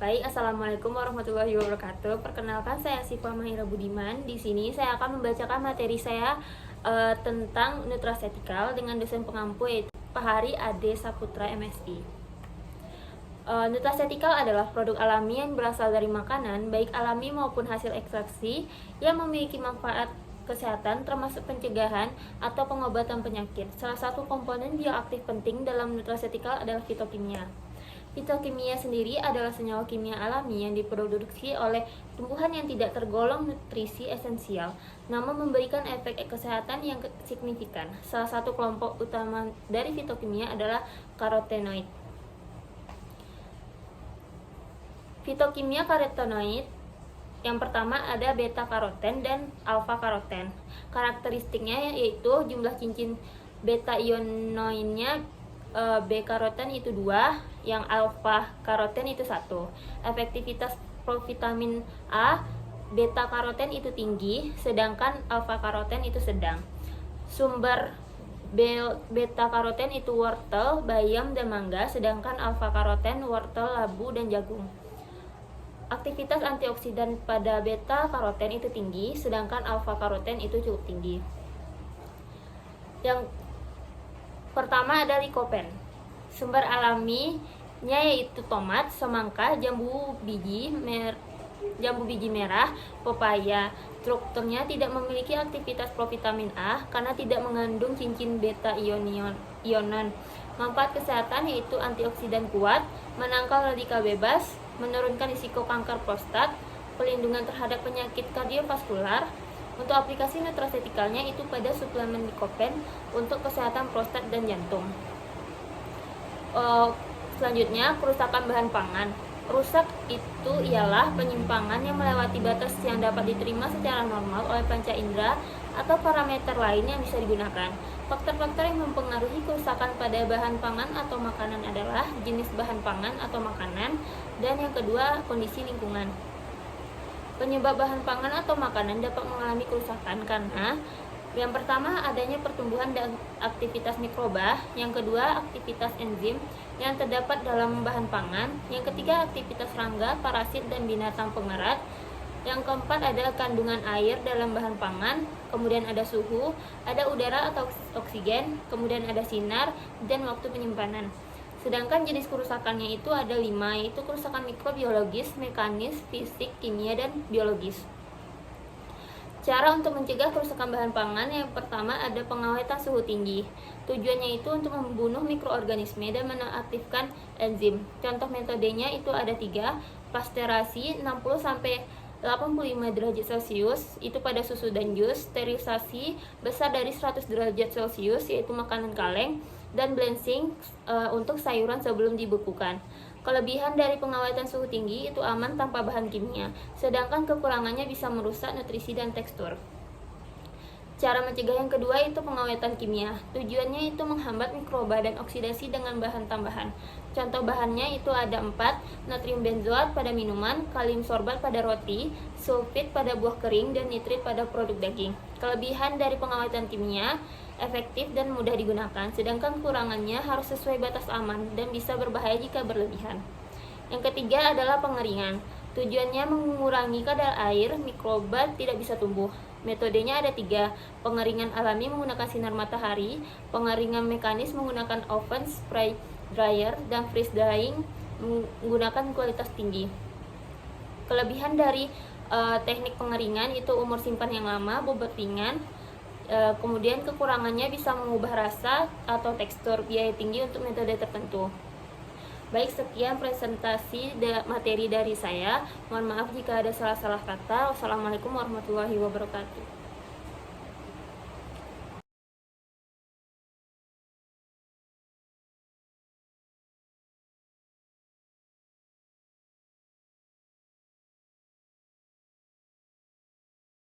Baik, Assalamualaikum warahmatullahi wabarakatuh. Perkenalkan, saya Syifa Mahira Budiman. Di sini saya akan membacakan materi saya tentang nutraceutical dengan dosen pengampu yaitu Pak Hari Ade Saputra MSI. Nutraceutical adalah produk alami yang berasal dari makanan, baik alami maupun hasil ekstraksi, yang memiliki manfaat kesehatan termasuk pencegahan atau pengobatan penyakit. Salah satu komponen bioaktif penting dalam nutraceutical adalah fitokimia. Fitokimia sendiri adalah senyawa kimia alami yang diproduksi oleh tumbuhan yang tidak tergolong nutrisi esensial, namun memberikan efek kesehatan yang signifikan. Salah satu kelompok utama dari fitokimia adalah karotenoid. Fitokimia karotenoid yang pertama ada beta karoten dan alfa karoten. Karakteristiknya yaitu jumlah cincin beta ionoinnya B karoten itu 2, yang alfa karoten itu 1. Efektivitas provitamin A beta karoten itu tinggi, sedangkan alfa karoten itu sedang. Sumber beta karoten itu wortel, bayam, dan mangga, sedangkan alfa karoten wortel, labu, dan jagung. Aktivitas antioksidan pada beta karoten itu tinggi, sedangkan alfa karoten itu cukup tinggi. Yang pertama ada likopen. Sumber alaminya yaitu tomat, semangka, jambu biji merah, pepaya. Strukturnya tidak memiliki aktivitas provitamin A karena tidak mengandung cincin beta ionon. Manfaat kesehatan yaitu antioksidan kuat, menangkal radikal bebas, menurunkan risiko kanker prostat, pelindungan terhadap penyakit kardiovaskular. Untuk aplikasi nutraceuticalnya itu pada suplemen likopen untuk kesehatan prostat dan jantung. Selanjutnya, kerusakan bahan pangan. Rusak itu ialah penyimpangan yang melewati batas yang dapat diterima secara normal oleh panca indera atau parameter lain yang bisa digunakan. Faktor-faktor yang mempengaruhi kerusakan pada bahan pangan atau makanan adalah jenis bahan pangan atau makanan, dan yang kedua, kondisi lingkungan. Penyebab bahan pangan atau makanan dapat mengalami kerusakan karena yang pertama adanya pertumbuhan dan aktivitas mikroba, yang kedua aktivitas enzim yang terdapat dalam bahan pangan, yang ketiga aktivitas serangga, parasit, dan binatang pengerat, yang keempat ada kandungan air dalam bahan pangan, kemudian ada suhu, ada udara atau oksigen, kemudian ada sinar, dan waktu penyimpanan. Sedangkan jenis kerusakannya itu ada 5, yaitu kerusakan mikrobiologis, mekanis, fisik, kimia, dan biologis. Cara untuk mencegah kerusakan bahan pangan yang pertama ada pengawetan suhu tinggi. Tujuannya itu untuk membunuh mikroorganisme dan menonaktifkan enzim. Contoh metodenya itu ada 3, pasteurasi 60-85 derajat Celcius itu pada susu dan jus, sterilisasi besar dari 100 derajat Celcius yaitu makanan kaleng, dan blanching untuk sayuran sebelum dibekukan. Kelebihan dari pengawetan suhu tinggi itu aman tanpa bahan kimia, sedangkan kekurangannya bisa merusak nutrisi dan tekstur. Cara mencegah yang kedua itu pengawetan kimia. Tujuannya itu menghambat mikroba dan oksidasi dengan bahan tambahan. Contoh bahannya itu ada 4, natrium benzoat pada minuman, kalium sorbat pada roti, sulfit pada buah kering, dan nitrit pada produk daging. Kelebihan dari pengawetan kimia efektif dan mudah digunakan, sedangkan kekurangannya harus sesuai batas aman dan bisa berbahaya jika berlebihan. Yang ketiga adalah pengeringan. Tujuannya mengurangi kadar air, mikroba tidak bisa tumbuh. Metodenya ada 3, pengeringan alami menggunakan sinar matahari, pengeringan mekanis menggunakan oven, spray dryer, dan freeze drying menggunakan kualitas tinggi. Kelebihan dari teknik pengeringan itu umur simpan yang lama, bobot ringan, kemudian kekurangannya bisa mengubah rasa atau tekstur, biaya tinggi untuk metode tertentu. Baik, sekian presentasi materi dari saya. Mohon maaf jika ada salah-salah kata. Wassalamualaikum warahmatullahi wabarakatuh.